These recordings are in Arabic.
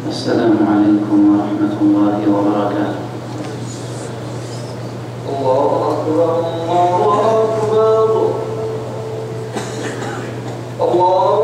السلام عليكم ورحمة الله وبركاته. الله أكبر الله أكبر الله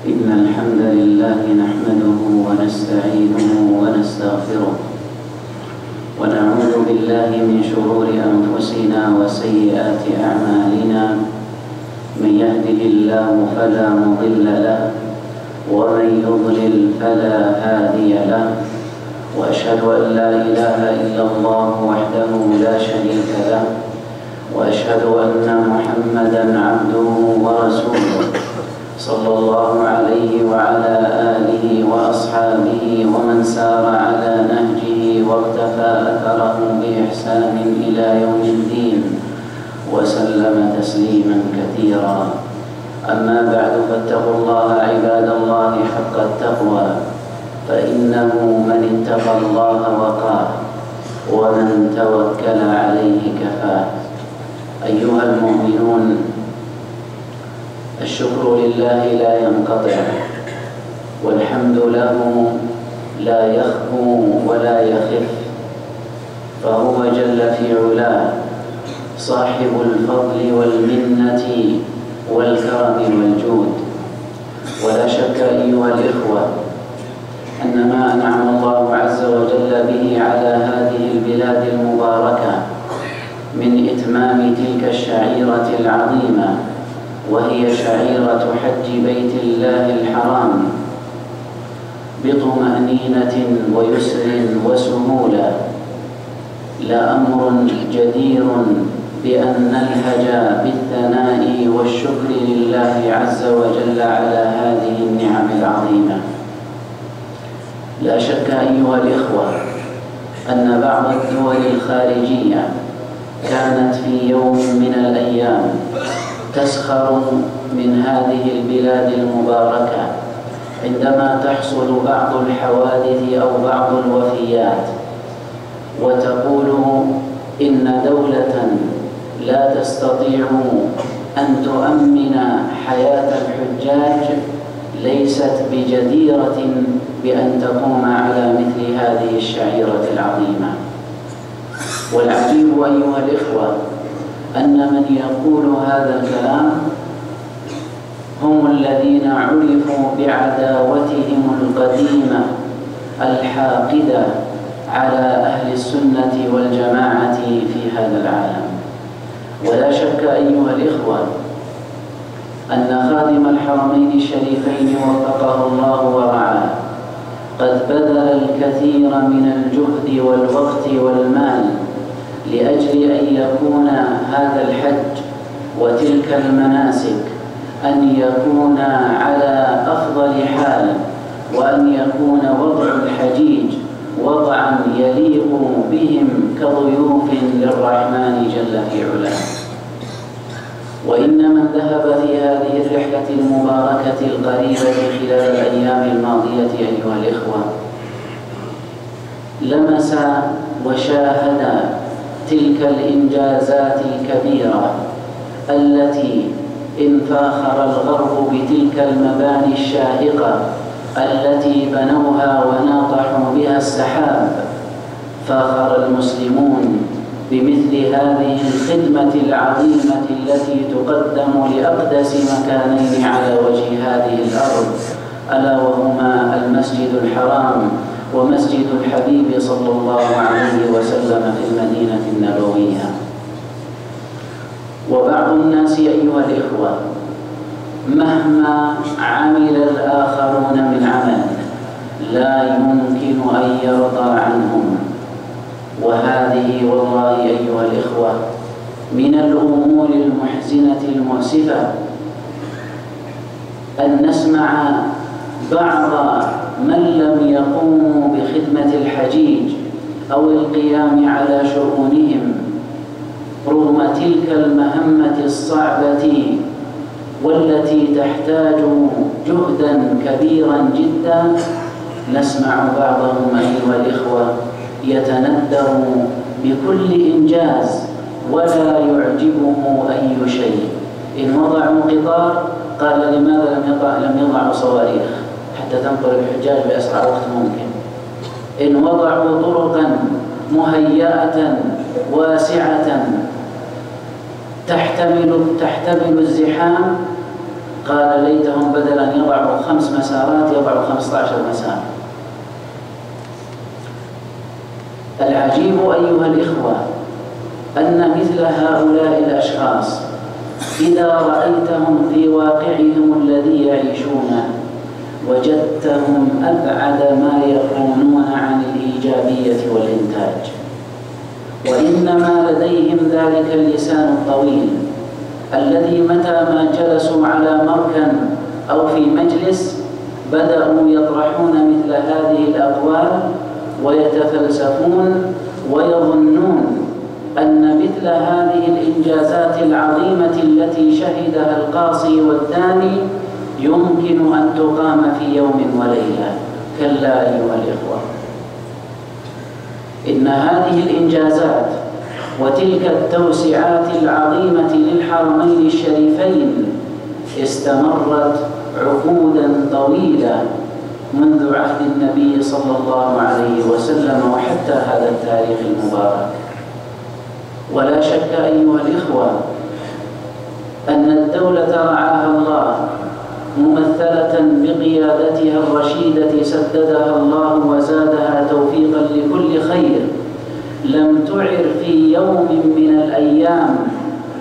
إن الحمد لله نحمده ونستعينه ونستغفره ونعوذ بالله من شرور أنفسنا وسيئات أعمالنا. من يهده الله فلا مضل له ومن يضلل فلا هادي له، وأشهد أن لا إله إلا الله وحده لا شريك له، وأشهد أن محمدًا عبده ورسوله صلى الله عليه وعلى آله وأصحابه ومن سار على نهجه واقتفى أثره بإحسان إلى يوم الدين وسلم تسليما كثيرا. أما بعد، فاتقوا الله عباد الله حق التقوى، فإنه من اتقى الله وقاه ومن توكل عليه كفاه. أيها المؤمنون، الشكر لله لا ينقطع، والحمد له لا يخبو ولا يخف، فهو جل في علاه صاحب الفضل والمنة والكرم والجود. ولا شك أيها الإخوة أن ما أنعم الله عز وجل به على هذه البلاد المباركة من إتمام تلك الشعيرة العظيمة، وهي شعيرة حج بيت الله الحرام، بطمأنينة ويسر وسهولة، لأمر جدير بأن نلهج بالثناء والشكر لله عز وجل على هذه النعم العظيمة. لا شك أيها الإخوة أن بعض الدول الخارجية كانت في يوم من الأيام تسخر من هذه البلاد المباركة عندما تحصل بعض الحوادث أو بعض الوفيات، وتقول إن دولة لا تستطيع أن تؤمن حياة الحجاج ليست بجديرة بأن تقوم على مثل هذه الشعيرة العظيمة. والعجيب أيها الإخوة أن من يقول هذا الكلام هم الذين عرفوا بعداوتهم القديمة الحاقدة على أهل السنة والجماعة في هذا العالم. ولا شك أيها الإخوة أن خادم الحرمين الشريفين وفقه الله ورعاه قد بذل الكثير من الجهد والوقت والمال لأجل أن يكون هذا الحج وتلك المناسك أن يكون على أفضل حال، وأن يكون وضع الحجيج وضعا يليق بهم كضيوف للرحمن جل في علاه. وإن من ذهب في هذه الرحلة المباركة القريبة خلال الأيام الماضية أيها الإخوة لمس وشاهد تلك الإنجازات الكبيرة التي انفاخر الغرب بتلك المباني الشاهقة التي بنوها وناطحوا بها السحاب، فاخر المسلمون بمثل هذه الخدمة العظيمة التي تقدم لأقدس مكانين على وجه هذه الأرض، ألا وهما المسجد الحرام ومسجد الحبيب صلى الله عليه وسلم في المدينة النبوية. وبعض الناس أيها الإخوة مهما عمل الآخرون من عمل لا يمكن أن يرضى عنهم. وهذه والله أيها الإخوة من الأمور المحزنة المؤسفة أن نسمع بعض من لم يقوموا بخدمة الحجيج أو القيام على شؤونهم رغم تلك المهمة الصعبة والتي تحتاج جهدا كبيرا جدا، نسمع بعضهم أيها الإخوة يتندر بكل إنجاز ولا يعجبه أي شيء. إن وضعوا قطار قال لماذا لم يضعوا صواريخ حتى تنقل الحجاج بأسرع وقت ممكن. إن وضعوا طرقا مهيئة واسعة تحتمل الزحام قال ليتهم بدل أن يضعوا 5 مسارات يضعوا 15 مسار. العجيب أيها الإخوة أن مثل هؤلاء الأشخاص إذا رأيتهم في واقعهم الذي يعيشون وجدتهم أبعد ما يكونون عن الإيجابية والإنتاج، وإنما لديهم ذلك اللسان الطويل الذي متى ما جلسوا على مركن أو في مجلس بدأوا يطرحون مثل هذه الأقوال ويتفلسفون ويظنون أن مثل هذه الإنجازات العظيمة التي شهدها القاصي والداني يمكن أن تقام في يوم وليلة. كلا أيها الإخوة، إن هذه الإنجازات وتلك التوسعات العظيمة للحرمين الشريفين استمرت عقودا طويلة منذ عهد النبي صلى الله عليه وسلم وحتى هذا التاريخ المبارك. ولا شك أيها الإخوة أن الدولة رعاها الله ممثلة بقيادتها الرشيدة سددها الله وزادها توفيقا لكل خير لم تعر في يوم من الأيام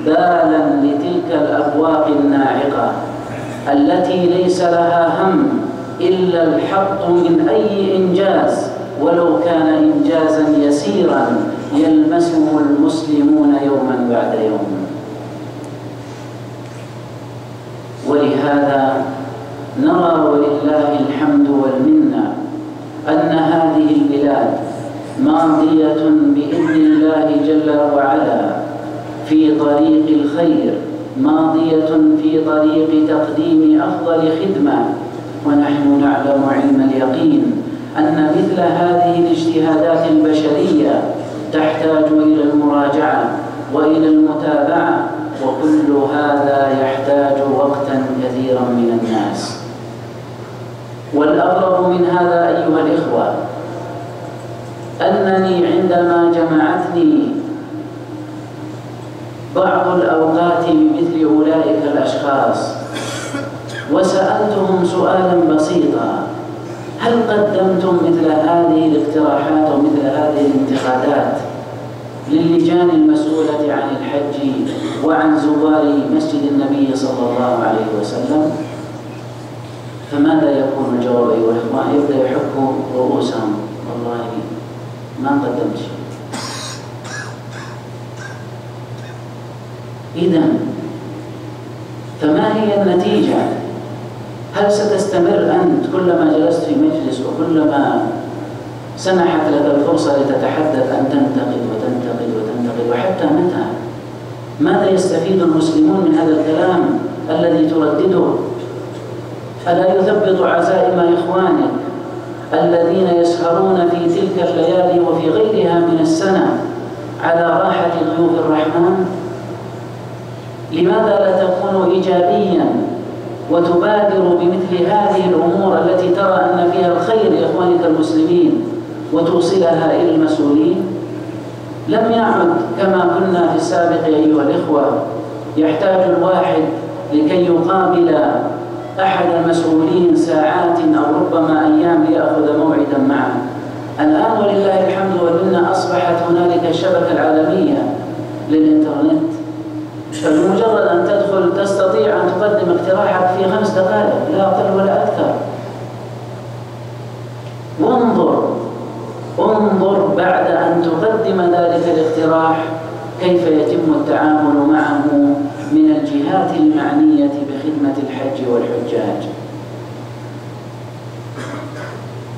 بالا لتلك الأبواق الناعقة التي ليس لها هم إلا الحط من أي إنجاز ولو كان إنجازا يسيرا يلمسه المسلمون يوما بعد يوم. ولهذا نرى ولله الحمد والمنة أن هذه البلاد ماضية بإذن الله جل وعلا في طريق الخير، ماضية في طريق تقديم أفضل خدمة. ونحن نعلم علم اليقين أن مثل هذه الاجتهادات البشرية تحتاج إلى المراجعة وإلى المتابعة، وكل هذا يحتاج وقتا كثيرا من الناس. والأغرب من هذا أيها الإخوة أنني عندما جمعتني بعض الأوقات بمثل أولئك الأشخاص وسألتهم سؤالا بسيطا: هل قدمتم مثل هذه الاقتراحات ومثل هذه الانتقادات للجان المسؤولة عن الحج وعن زوار مسجد النبي صلى الله عليه وسلم؟ فماذا يكون الجواب أيها الإخوان؟ يبدأ يحكوا رؤوسهم: والله ما قدمت شيء. إذن فما هي النتيجة؟ هل ستستمر أنت كلما جلست في مجلس وكلما سنحت لك الفرصة لتتحدث أن تنتقد وتنتقد وتنتقد؟ وحتى متى؟ ماذا يستفيد المسلمون من هذا الكلام الذي تردده؟ ألا يثبط عزائم إخوانك الذين يسهرون في تلك الليالي وفي غيرها من السنة على راحة ضيوف الرحمن؟ لماذا لا تكون إيجابيا وتبادر بمثل هذه الأمور التي ترى أن فيها الخير لإخوانك المسلمين وتوصلها إلى المسؤولين؟ لم يعد كما كنا في السابق أيها الإخوة يحتاج الواحد لكي يقابل أحد المسؤولين ساعات أو ربما أيام ليأخذ موعدا معه. الآن ولله الحمد والمنة أصبحت هنالك الشبكة العالمية للإنترنت، فبمجرد أن تدخل تستطيع أن تقدم اقتراحك في 5 دقائق لا أقل ولا أكثر. انظر بعد أن تقدم ذلك الاقتراح كيف يتم التعامل معه من الجهات المعنية بخدمة الحج والحجاج.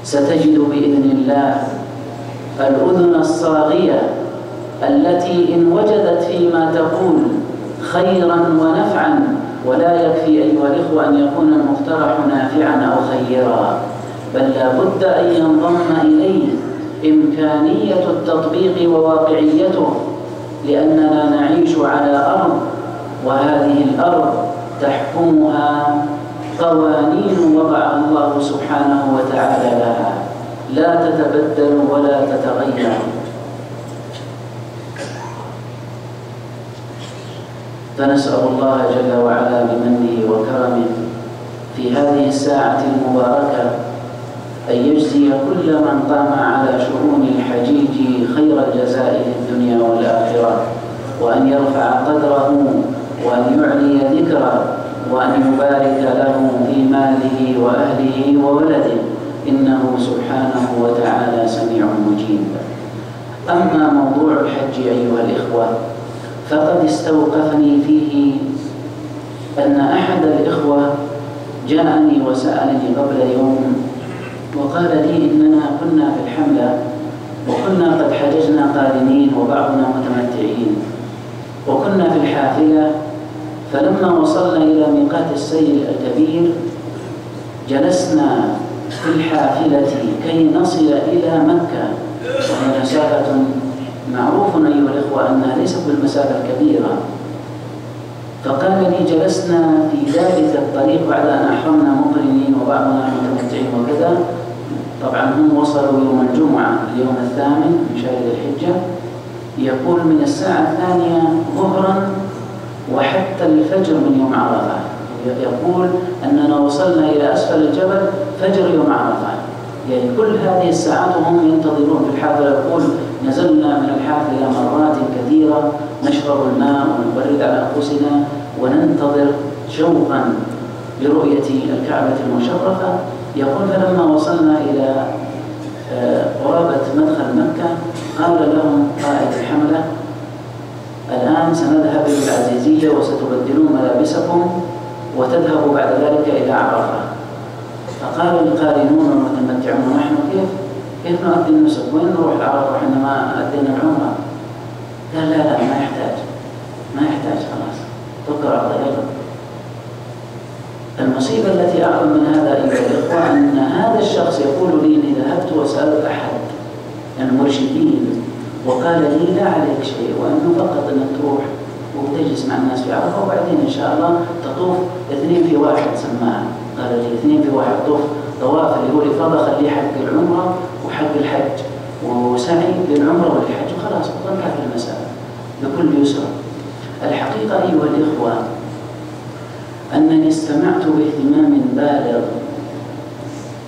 ستجد بإذن الله الأذن الصاغية التي إن وجدت فيما تقول خيرا ونفعا، ولا يكفي أيها الإخوة أن يكون المقترح نافعا أو خيرا، بل لا بد أن ينضم إليه إمكانية التطبيق وواقعيته، لأننا نعيش على أرض، وهذه الأرض تحكمها قوانين وضعها الله سبحانه وتعالى لها، لا تتبدل ولا تتغير. فنسأل الله جل وعلا بمنه وكرمه في هذه الساعة المباركة أن يجزي كل من قام على شؤون الحجيج خير الجزاء في الدنيا والآخرة، وأن يرفع قدره، وأن يعلي ذكره، وأن يبارك له في ماله وأهله وولده، إنه سبحانه وتعالى سميع مجيب. أما موضوع الحج أيها الإخوة فقد استوقفني فيه أن أحد الإخوة جاءني وسألني قبل يوم وقال لي إننا كنا في الحملة وكنا قد حججنا قارنين وبعضنا متمتعين، وكنا في الحافلة، فلما وصلنا إلى ميقات السير الكبير جلسنا في الحافلة كي نصل إلى مكة، وهي مسافة معروف أيها الإخوة أنها ليست بالمسافة الكبيرة. فقال لي جلسنا في ذلك الطريق بعد أن أحرمنا مقرنين وبعضنا متمتعين وكذا. طبعا هم وصلوا يوم الجمعة اليوم 8 من شهر الحجة، يقول من الساعة 2 ظهرا وحتى الفجر من يوم عرفة. يقول أننا وصلنا إلى أسفل الجبل فجر يوم عرفة، يعني كل هذه الساعات وهم ينتظرون في الحافلة. يقول نزلنا من الحافلة مرات كثيرة نشرب الماء ونبرد على أنفسنا وننتظر شوقا لرؤية الكعبة المشرفة. يقول فلما وصلنا إلى قرابة مدخل مكة قال لهم قائد الحملة الآن سنذهب إلى العزيزية وستبدلون ملابسكم وتذهبوا بعد ذلك إلى عرفة. فقال القارنون والمتمتعون نحن كيف نؤدي النسك؟ وين نروح لعرفة وإحنا ما أدينا العمرة؟ قال لا ما يحتاج خلاص توكل على الله. المصيبة التي أعظم من هذا أيها الإخوة أن هذا الشخص يقول لي إني ذهبت وسألت أحد المرشدين وقال لي لا عليك شيء، وأنه فقط أنك تروح وتجلس مع الناس في عرفة وبعدين إن شاء الله تطوف 2 في 1 سماها. قال لي 2 في 1 طواف اللي هو الإفاضة خليه حق العمرة وحق الحج، وسعي للعمرة والحج وخلاص وانتهت المسألة بكل يسر. الحقيقة أيها الإخوة أنني استمعت باهتمام بالغ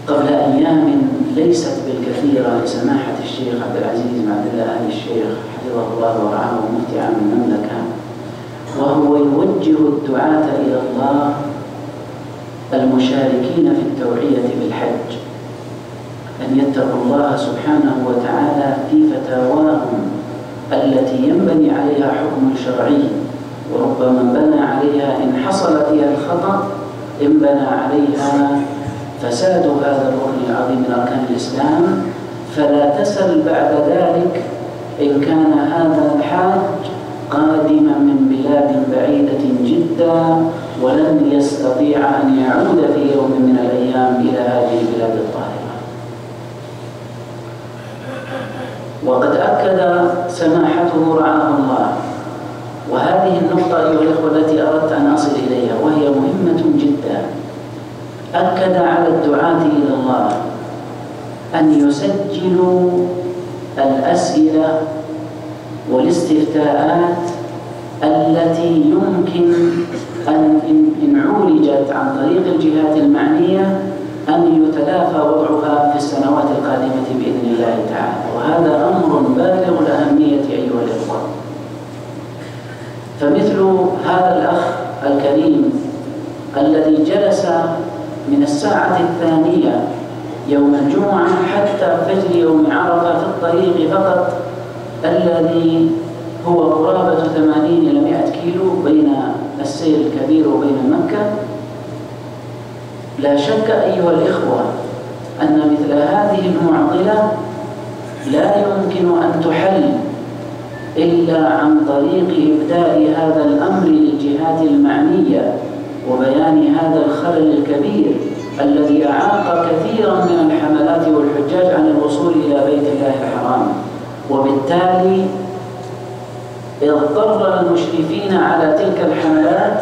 قبل أيام ليست بالكثيرة لسماحة الشيخ عبدالعزيز بن عبد الله آل الشيخ حفظه الله ورعاه مفتي عام المملكة، وهو يوجه الدعاة إلى الله المشاركين في التوعية بالحج أن يتقوا الله سبحانه وتعالى في فتاواهم التي ينبني عليها حكم شرعي، وربما بنى عليها إن حصل فيها الخطأ انبنى عليها فساد هذا الركن العظيم من أركان الإسلام. فلا تسل بعد ذلك إن كان هذا الحاج قادما من بلاد بعيدة جدا ولن يستطيع أن يعود في يوم من الأيام إلى هذه البلاد الطاهرة. وقد أكد سماحته رعاه الله، وهذه النقطة أيها الأخوة التي أردت أن أصل إليها وهي مهمة جدا. أكد على الدعاة إلى الله أن يسجلوا الأسئلة والاستفتاءات التي يمكن أن إن عولجت عن طريق الجهات المعنية أن يتلافى وضعها في السنوات القادمة بإذن الله تعالى، وهذا أمر بالغ الأهمية أيها الإخوة. فمثل هذا الأخ الكريم الذي جلس من الساعة 2 يوم الجمعة حتى فجر يوم عرفة في الطريق فقط، الذي هو قرابة 80 إلى 100 كيلو بين السير الكبير وبين مكة، لا شك أيها الإخوة أن مثل هذه المعضلة لا يمكن أن تحل إلا عن طريق إبداء هذا الأمر للجهات المعنية وبيان هذا الخلل الكبير الذي أعاق كثيرا من الحملات والحجاج عن الوصول إلى بيت الله الحرام، وبالتالي اضطر المشرفين على تلك الحملات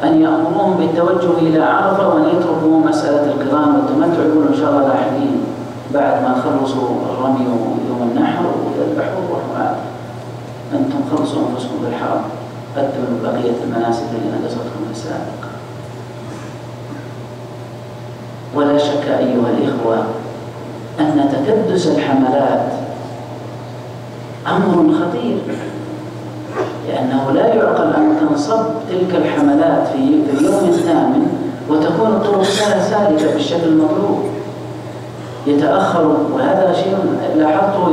أن يأمروهم بالتوجه إلى عرفة وأن يتركوا مسألة القران والتمتع، يقولوا إن شاء الله لاحقين بعد ما خلصوا الرمي يوم النحر ويذبحوا وروحوا، أنتم خلصوا أنفسكم بالحرم، أدوا بقية المناسك التي نقصتكم في السابق. ولا شك أيها الإخوة أن تكدس الحملات أمر خطير، لأنه لا يعقل أن تنصب تلك الحملات في اليوم الثامن وتكون الطرق سالكة بالشكل المطلوب. يتأخر، وهذا شيء لاحظته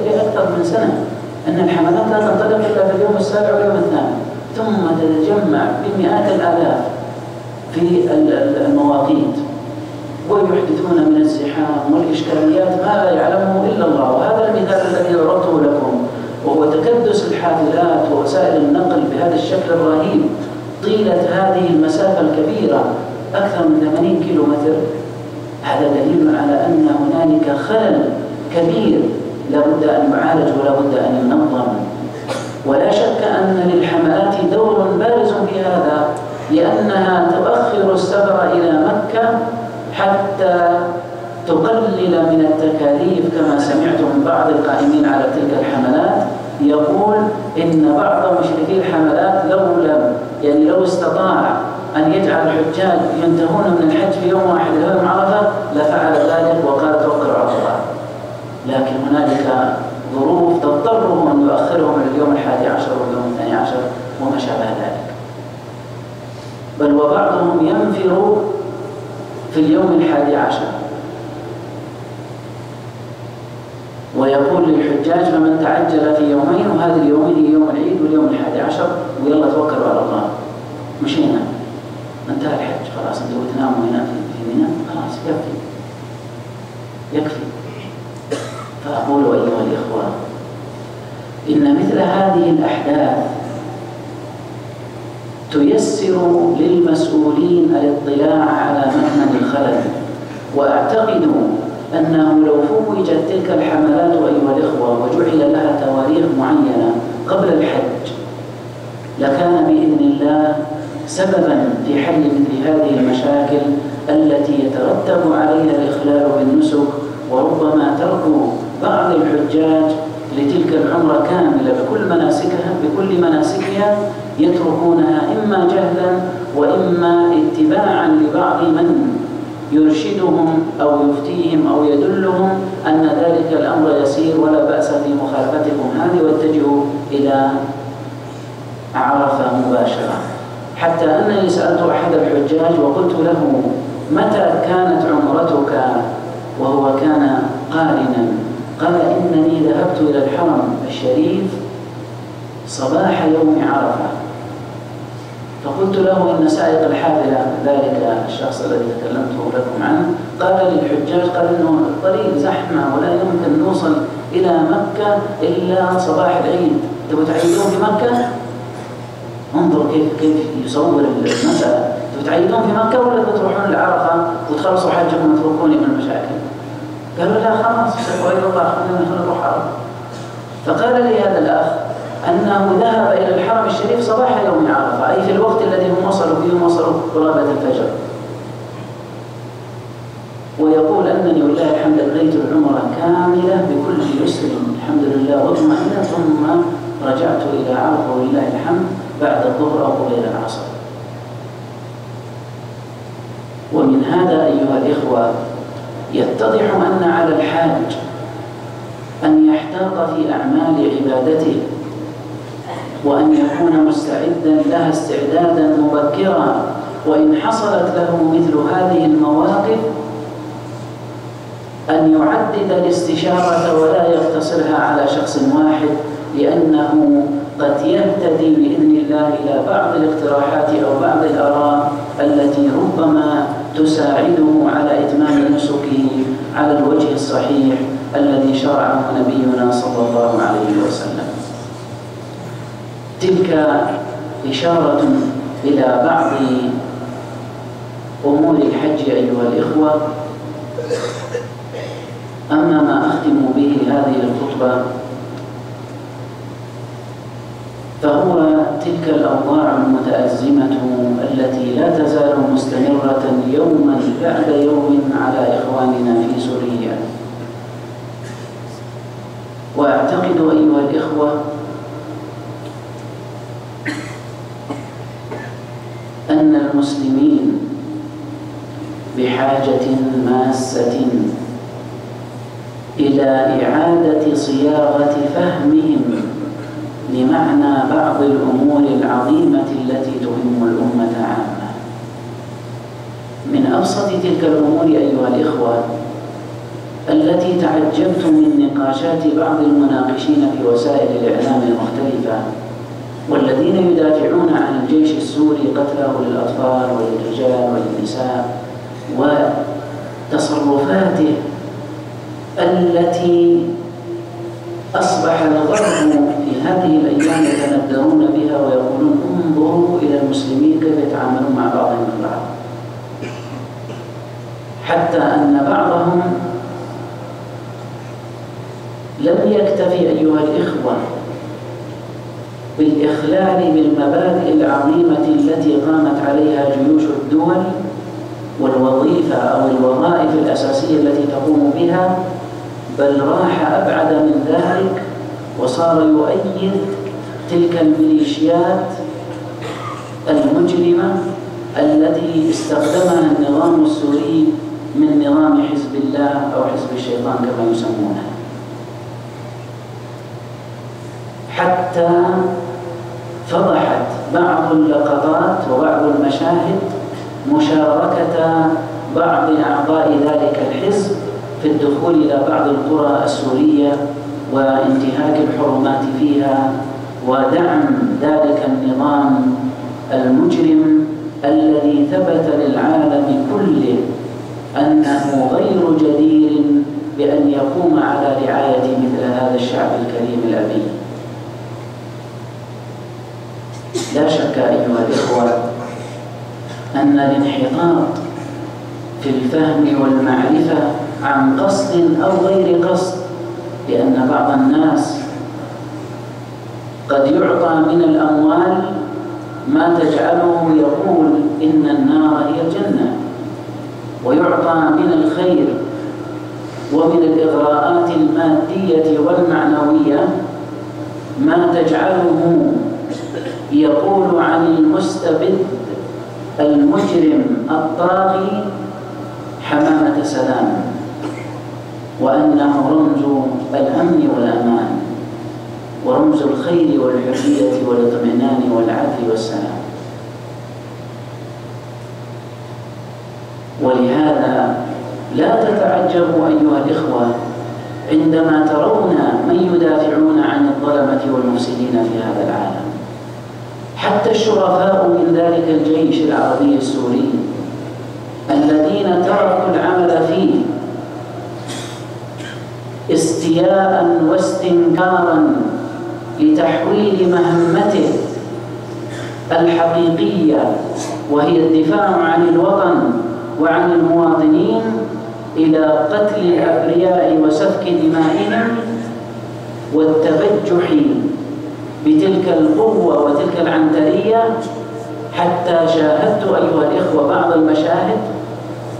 في أكثر من سنة، أن الحملات لا تنطلق إلا في اليوم السابع واليوم الثامن، ثم تتجمع بمئات الآلاف في المواقيت ويحدثون من الزحام والإشكاليات ما لا يعلمه إلا الله. وهذا المثال الذي ضربته لكم وهو تكدس الحافلات ووسائل النقل بهذا الشكل الرهيب طيلة هذه المسافة الكبيرة أكثر من 80 كيلومتر، هذا دليل على أن هنالك خلل كبير لا بد أن يعالج ولا بد أن ينظم. ولا شك أن للحملات دور بارز في هذا، لأنها تؤخر السفر إلى مكة حتى تقلل من التكاليف، كما سمعت من بعض القائمين على تلك الحملات يقول إن بعض مشرفي الحملات لو استطاع أن يجعل الحجاج ينتهون من الحج في يوم واحد يوم عرفة لفعل ذلك وقال توكل على الله، لكن هنالك ظروف تضطرهم أن يؤخرهم لليوم 11 واليوم 12 وما شابه ذلك، بل وبعضهم ينفر في اليوم 11 ويقول للحجاج فمن تعجل في يومين، وهذه اليومين يوم العيد واليوم 11 ويلا توكلوا على الله، مشينا انتهى الحج خلاص، انتوا بتناموا هنا في منى خلاص يكفي. فأقول أيها الإخوة إن مثل هذه الأحداث تيسر للمسؤولين الاطلاع على مكمن الخلل، وأعتقد أنه لو فوجت تلك الحملات أيها الإخوة وجعل لها تواريخ معينة قبل الحج لكان بإذن الله سببا في حل مثل هذه المشاكل التي يترتب عليها الإخلال بالنسك، وربما ترك بعض الحجاج لتلك العمرة كاملة بكل مناسكها يتركونها إما جهلا وإما اتباعا لبعض من يرشدهم أو يفتيهم أو يدلهم أن ذلك الأمر يسير ولا بأس في مخالفتكم هذه واتجهوا إلى عرفة مباشرة. حتى أنني سألت أحد الحجاج وقلت له متى كانت عمرتك وهو كان قارنا؟ قال إنني ذهبت إلى الحرم الشريف صباح يوم عرفة. فقلت له إن سائق الحافلة ذلك الشخص الذي تكلمته لكم عنه قال للحجاج قال إنه الطريق زحمة ولا يمكن نوصل إلى مكة إلا صباح العيد، تبغوا تعيدون في مكة؟ انظروا كيف يصور المسألة، تبغوا تعيدون في مكة ولا تروحون لعرفة وتخلصوا حجكم وتتركوني من المشاكل؟ قالوا لا خلاص غير الله خلينا نروح عرفة. فقال لي هذا الأخ أنه ذهب إلى الحرم الشريف صباح يوم عرفة، أي في الوقت الذي هم وصلوا فيه وصلوا قرابة الفجر، ويقول أنني والله الحمد ألقيت العمرة كاملة بكل يسر الحمد لله واطمئنة، ثم رجعت إلى عرفة ولله الحمد بعد الظهر أو قبيل العصر. ومن هذا أيها الإخوة يتضح أن على الحاج أن يحتاط في أعمال عبادته وأن يكون مستعدا لها استعدادا مبكرا، وإن حصلت له مثل هذه المواقف أن يعدد الاستشارة ولا يقتصرها على شخص واحد، لأنه قد يهتدي بإذن الله إلى بعض الاقتراحات أو بعض الآراء التي ربما تساعده على إتمام نسكه على الوجه الصحيح الذي شرعه نبينا صلى الله عليه وسلم. تلك إشارة إلى بعض أمور الحج أيها الإخوة. أما ما أختم به هذه الخطبة فهو تلك الأوضاع المتأزمة التي لا تزال مستمرة يوما بعد يوم على إخواننا في سوريا. وأعتقد أيها الإخوة أن المسلمين بحاجة ماسة إلى إعادة صياغة فهمهم لمعنى بعض الأمور العظيمة التي تهم الأمة عامة. من أبسط تلك الأمور أيها الإخوة التي تعجبت من نقاشات بعض المناقشين في وسائل الإعلام المختلفة والذين يدافعون عن الجيش السوري قتله للأطفال وللرجال وللنساء وتصرفاته التي أصبح الغرب في هذه الأيام يتندرون بها ويقولون انظروا إلى المسلمين كيف يتعاملون مع بعضهم البعض، حتى أن بعضهم لم يكتفي أيها الإخوة بالإخلال بالمبادئ العظيمة التي قامت عليها جيوش الدول والوظيفة أو الوظائف الأساسية التي تقوم بها، بل راح أبعد من ذلك وصار يؤيد تلك الميليشيات المجرمة التي استخدمها النظام السوري من نظام حزب الله أو حزب الشيطان كما يسمونه، حتى فضحت بعض اللقطات وبعض المشاهد مشاركة بعض أعضاء ذلك الحزب في الدخول إلى بعض القرى السورية وانتهاك الحرمات فيها ودعم ذلك النظام المجرم الذي ثبت للعالم كله أنه غير جدير بأن يقوم على رعاية مثل هذا الشعب الكريم الأبي. لا شك أيها الإخوة أن الانحطاط في الفهم والمعرفة عن قصد أو غير قصد، لأن بعض الناس قد يعطى من الأموال ما تجعله يقول إن النار هي الجنة، ويعطى من الخير ومن الإغراءات المادية والمعنوية ما تجعله يقول عن المستبد المجرم الطاغي حمامة سلام، وأنه رمز الأمن والأمان ورمز الخير والحرية والاطمئنان والعدل والسلام. ولهذا لا تتعجبوا أيها الإخوة عندما ترون من يدافعون عن الظلمة والمفسدين في هذا العالم، حتى الشرفاء من ذلك الجيش العربي السوري الذين تركوا العمل فيه استياء واستنكارا لتحويل مهمته الحقيقية وهي الدفاع عن الوطن وعن المواطنين إلى قتل الأبرياء وسفك دمائهم والتبجح بتلك القوة وتلك العنترية، حتى شاهدت أيها الإخوة بعض المشاهد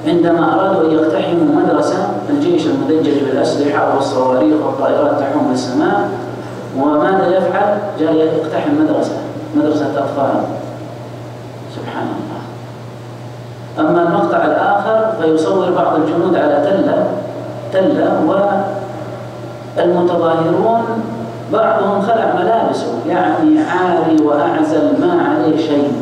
عندما أرادوا أن يقتحموا مدرسة، الجيش المدجج بالأسلحة والصواريخ والطائرات تحوم السماء، وماذا يفعل؟ جاء يقتحم مدرسة أطفال. سبحان الله. أما المقطع الآخر فيصور بعض الجنود على تلة والمتظاهرون بعضهم خلع ملابسه، يعني عاري وأعزل ما عليه شيء،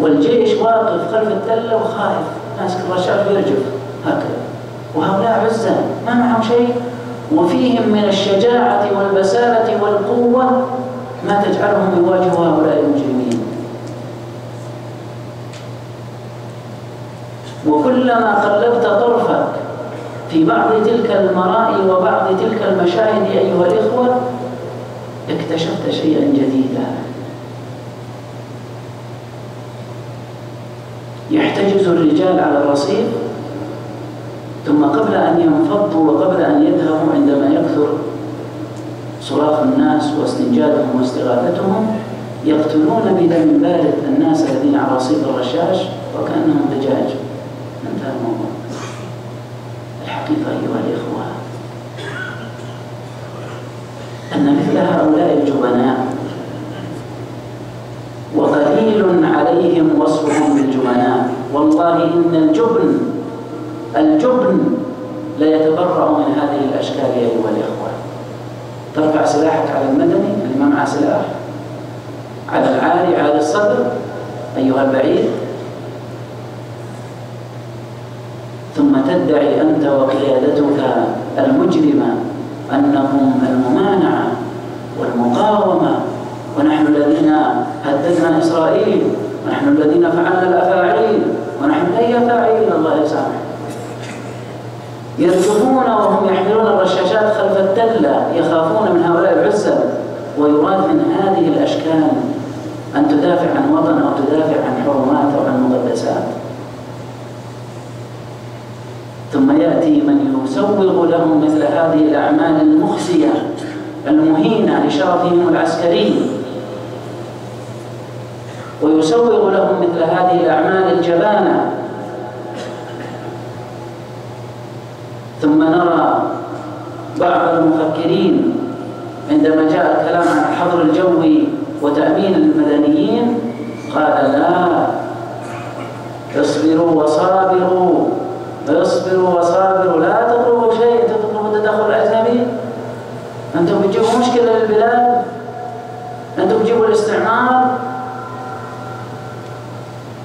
والجيش واقف خلف التلة وخائف ماسك الرشاش ويرجف هكذا، وهؤلاء عزة ما معهم شيء، وفيهم من الشجاعة والبسالة والقوة ما تجعلهم يواجهوا هؤلاء المجرمين. وكلما قلبت طرفك في بعض تلك المرائي وبعض تلك المشاهد أيها الإخوة اكتشفت شيئا جديدا. يحتجز الرجال على الرصيف، ثم قبل أن ينفضوا وقبل أن يذهبوا عندما يكثر صراخ الناس واستنجادهم واستغاثتهم يقتلون بدم بارد الناس الذين على رصيف الرشاش وكأنهم دجاج. انتهى الموضوع. الحقيقة أيها الإخوة أن مثل هؤلاء الجبناء وقليل عليهم وصفهم بالجبناء، والله إن الجبن لا يتبرأ من هذه الأشكال أيها الإخوة. ترفع سلاحك على المدني اللي ما معه سلاح، على العالي على الصدر أيها البعيد، ثم تدعي أنت وقيادتك المجرمة أنهم الممانعة والمقاومة، ونحن الذين هددنا إسرائيل، ونحن الذين فعلنا الأفاعيل، ونحن أي أفاعيل الله يسامح. يرجفون وهم يحملون الرشاشات خلف التلة يخافون من هؤلاء العزة، ويراد من هذه الأشكال أن تدافع عن وطن أو تدافع عن حرمات أو عن مقدسات. ثم يأتي من يسوغ لهم مثل هذه الأعمال المخزية المهينة لشرفهم العسكري، ويسوغ لهم مثل هذه الأعمال الجبانة. ثم نرى بعض المفكرين عندما جاء الكلام عن الحظر الجوي وتأمين المدنيين قال لا، اصبروا وصابروا، اصبروا وصابروا، لا تطلبوا شيء، تطلبوا التدخل الأجنبي، أنتم بتجيبوا مشكلة للبلاد، أنتم بتجيبوا الاستعمار.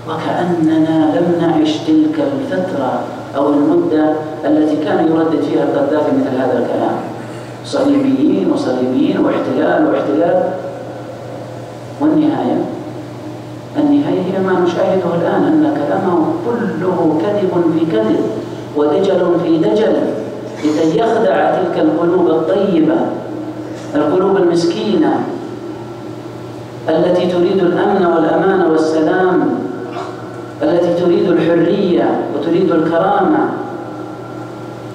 وكأننا لم نعش تلك الفترة أو المدة التي كان يردد فيها القذافي مثل هذا الكلام، صليبيين وصليبيين واحتلال. والنهاية هي ما نشاهده الآن، أن كلامه كله كذب في كذب ودجل في دجل، لكي يخدع تلك القلوب الطيبة، القلوب المسكينة التي تريد الأمن والأمان والسلام، التي تريد الحرية وتريد الكرامة،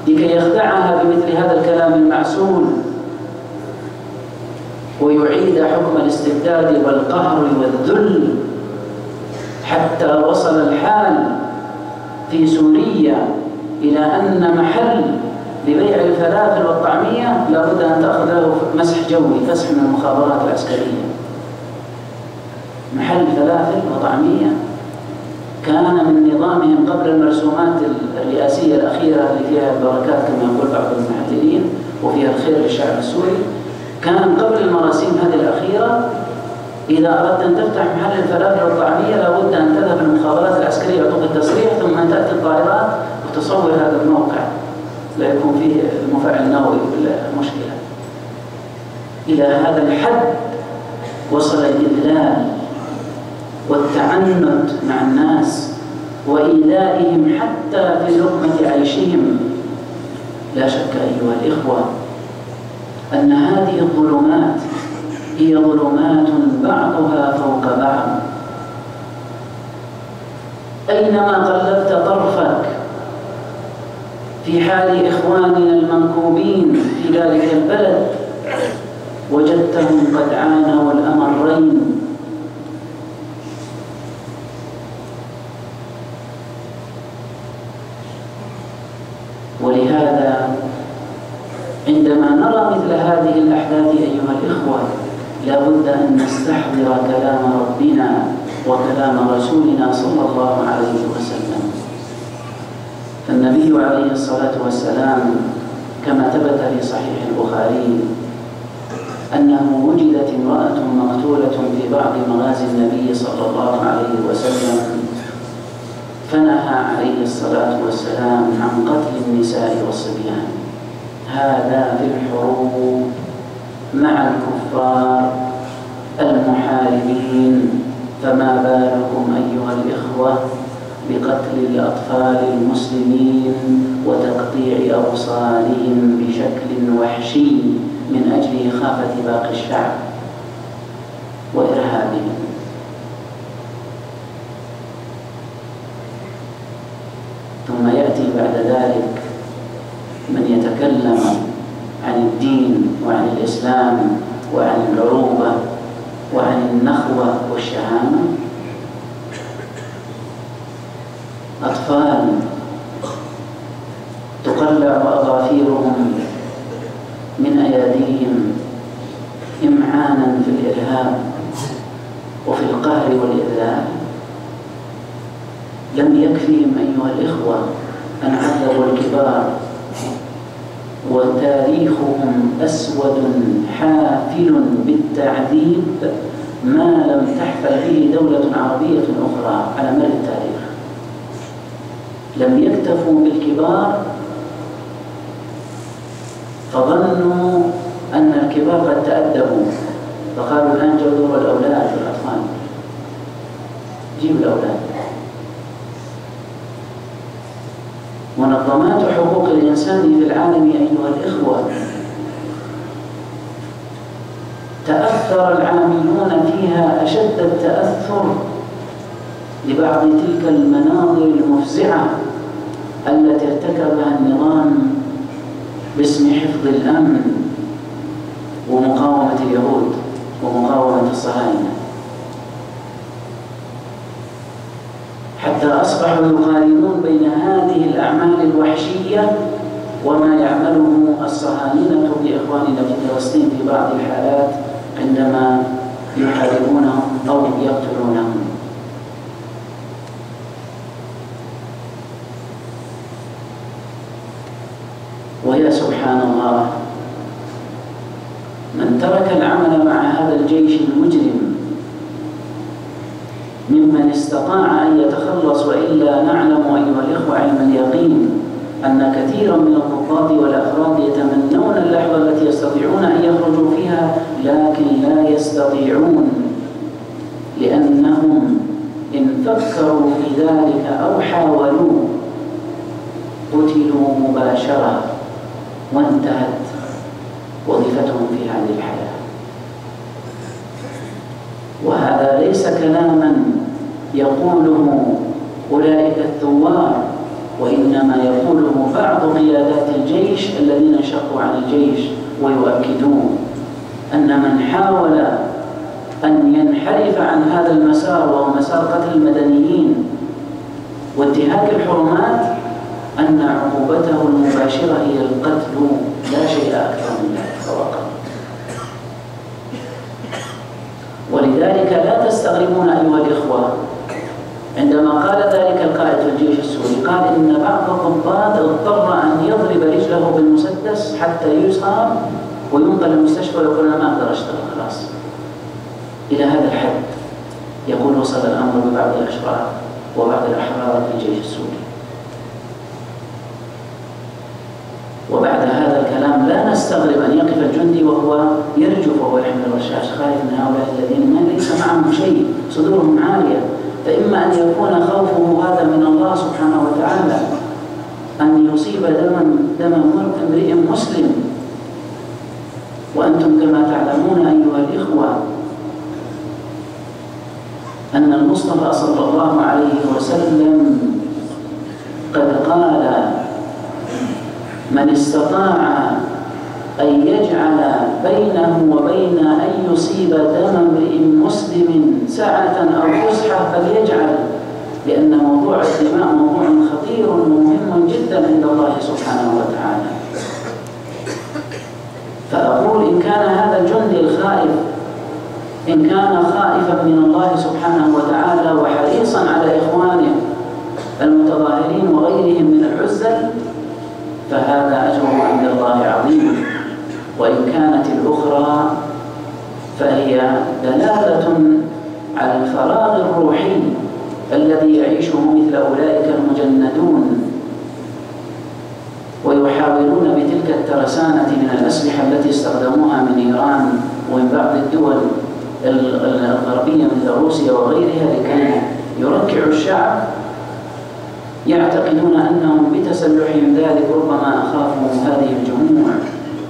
لكي يخدعها بمثل هذا الكلام المعسول ويعيد حكم الاستبداد والقهر والذل. حتى وصل الحال في سوريا إلى أن محل لبيع الفلافل والطعمية لابد أن تأخذ له مسح جوي، فسح من المخابرات العسكرية. محل فلافل وطعمية كان من نظامهم قبل المرسومات الرئاسية الأخيرة اللي فيها البركات كما يقول بعض المحللين وفيها الخير للشعب السوري. كان قبل المراسيم هذه الأخيرة إذا أردت أن تفتح محل الفلافل والطعمية لابد أن تذهب المخابرات العسكرية يعطوك التصريح، ثم تأتي الطائرات وتصور هذا الموقع لا يكون فيه المفاعل النووي بالمشكلة. إلى هذا الحد وصل الإذلال والتعنت مع الناس وإيذائهم حتى في لقمة عيشهم. لا شك أيها الإخوة أن هذه الظلمات هي ظلمات بعضها فوق بعض. أينما قلبت طرفك في حال إخواننا المنكوبين في ذلك البلد وجدتهم قد عانوا الأمرين. ولهذا عندما نرى مثل هذه الأحداث أيها الإخوة لا بد أن نستحضر كلام ربنا وكلام رسولنا صلى الله عليه وسلم. فالنبي عليه الصلاة والسلام كما ثبت في صحيح البخاري أنه وجدت امرأة مقتولة في بعض مغازي النبي صلى الله عليه وسلم، فنهى عليه الصلاة والسلام عن قتل النساء والصبيان. هذا في الحروب مع الكفار المحاربين، فما بالكم أيها الإخوة بقتل الأطفال المسلمين وتقطيع أوصالهم بشكل وحشي من أجل إخافة باقي الشعب وإرهابهم. ثم يأتي بعد ذلك من يتكلم عن الدين وعن الإسلام وعن العروبة وعن النخوة والشهامة. أطفال تقلع أظافيرهم من أيديهم إمعانا في الإرهاب وفي القهر والإذلال. لم يكفهم أيها الإخوة أن عذبوا الكبار، وتاريخهم أسود حافل بالتعذيب ما لم تحفل به دولة عربية أخرى على مر التاريخ. لم يكتفوا بالكبار فظنوا أن الكبار قد تأدبوا، فقالوا الآن جودوا الأولاد والأطفال، جيبوا الأولاد. منظمات حقوق الإنسان في العالم أيها الإخوة تأثر العاملون فيها أشد التأثر لبعض تلك المناظر المفزعة التي ارتكبها النظام باسم حفظ الأمن ومقاومة اليهود ومقاومة الصهاينة، حتى أصبحوا يقارنون بين هذه الأعمال الوحشية وما يعمله الصهاينة بإخواننا في فلسطين في بعض الحالات عندما يحاربونهم أو يقتلونهم. ويا سبحان الله، من ترك العمل مع هذا الجيش المجرم ممن استطاع أن يتخلص، وإلا نعلم أيها الإخوة علم اليقين أن كثيرا من الضباط والأفراد يتمنون اللحظة التي يستطيعون أن يخرجوا فيها، لكن لا يستطيعون، لأنهم إن فكروا في ذلك أو حاولوا قتلوا مباشرة وانتهت وظيفتهم في هذه الحياة. وهذا ليس كلاما يقوله أولئك الثوار، وإنما يقوله بعض قيادات الجيش الذين انشقوا عن الجيش، ويؤكدون أن من حاول أن ينحرف عن هذا المسار وهو مسار قتل المدنيين وانتهاك الحرمات أن عقوبته المباشرة هي القتل، لا شيء أكثر من ذلك فقط. ولذلك لا تستغربون أيها الإخوة عندما قال ذلك القائد في الجيش السوري، قال إن بعض الضباط اضطر أن يضرب رجله بالمسدس حتى يصاب وينقل المستشفى ويقول أنا ما أقدر أشتغل خلاص. إلى هذا الحد يقول وصل الأمر ببعض الأشراف وبعض الأحرار في الجيش السوري. وبعد هذا الكلام لا نستغرب أن يقف الجندي وهو يرجف وهو يحمل الرشاش خائف من هؤلاء الذين ما ليس معهم شيء، صدورهم عالية. فإما أن يكون خوفه هذا من الله سبحانه وتعالى أن يصيب دم امرئ مسلم. وأنتم كما تعلمون أيها الإخوة أن المصطفى صلى الله عليه وسلم قد قال من استطاع أن يجعل بينه وبين أن يصيب دم امرئ مسلم ساعة أو فسحة فليجعل، لأن موضوع الدماء موضوع خطير ومهم جدا عند الله سبحانه وتعالى. فأقول إن كان هذا الجندي الخائف إن كان خائفا من الله سبحانه وتعالى وحريصا على إخوانه المتظاهرين وغيرهم من العزل فهذا أجره عند الله عظيم. وإن كانت الأخرى فهي دلالة على الفراغ الروحي الذي يعيشه مثل أولئك المجندون ويحاولون بتلك الترسانة من الأسلحة التي استخدموها من إيران ومن بعض الدول الغربية مثل روسيا وغيرها لكي يركعوا الشعب، يعتقدون أنهم بتسلحهم ذلك ربما أخافوا هذه الجموع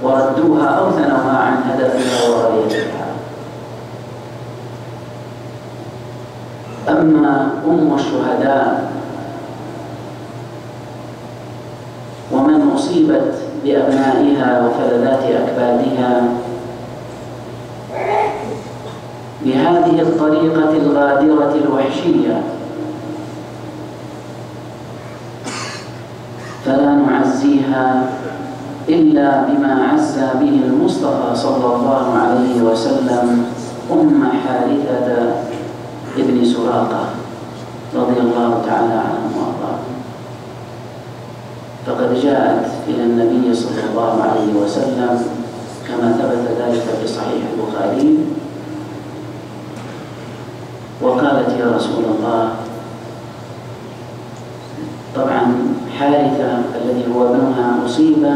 وردوها أو ثنوها عن هدفها وغايتها. أما الشهداء ومن أصيبت بأبنائها وفلذات أكبادها بهذه الطريقة الغادرة الوحشية فلا نعزيها إلا بما عزى به المصطفى صلى الله عليه وسلم حارثة ابن سراقة رضي الله تعالى عنه وأرضاه. فقد جاءت إلى النبي صلى الله عليه وسلم كما ثبت ذلك في صحيح البخاري وقالت: يا رسول الله، طبعا حارثة الذي هو ابنها أصيب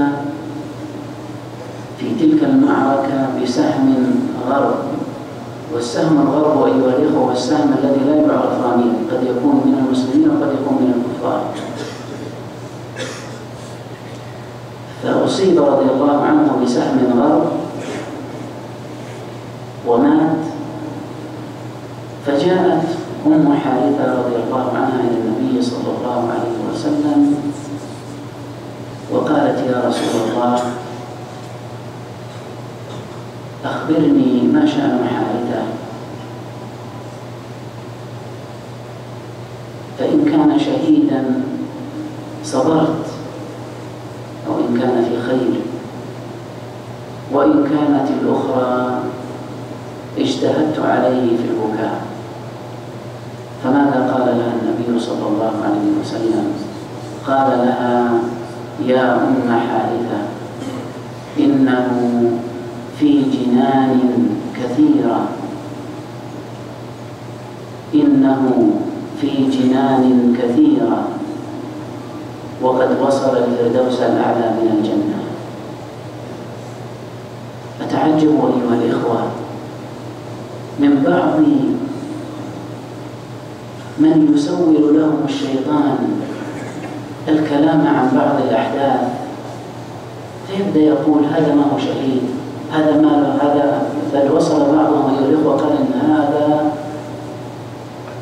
في تلك المعركة بسهم غرب، والسهم الغرب أيها الإخوة هو السهم الذي لا يعرف راميه، قد يكون من المسلمين وقد يكون من الكفار. فأصيب رضي الله عنه بسهم غرب ومات. فجاءت حارثة رضي الله عنها إلى النبي صلى الله عليه وسلم وقالت: يا رسول الله، أخبرني ما شأن حارثة، فإن كان شهيدا صبرت أو إن كان في خير، وإن كانت الأخرى اجتهدت عليه في البكاء. فماذا قال لها النبي صلى الله عليه وسلم؟ قال لها: يا حارثة، إنه في جنان كثيرة، إنه في جنان كثيرة، وقد وصل الفردوس الأعلى من الجنة. أتعجب أيها الإخوة من بعض من يسول لهم الشيطان الكلام عن بعض الأحداث، فيبدأ يقول: هذا ما هو شهيد، هذا ما له، هذا. بل وصل بعضهم أيها الإخوة قال إن هذا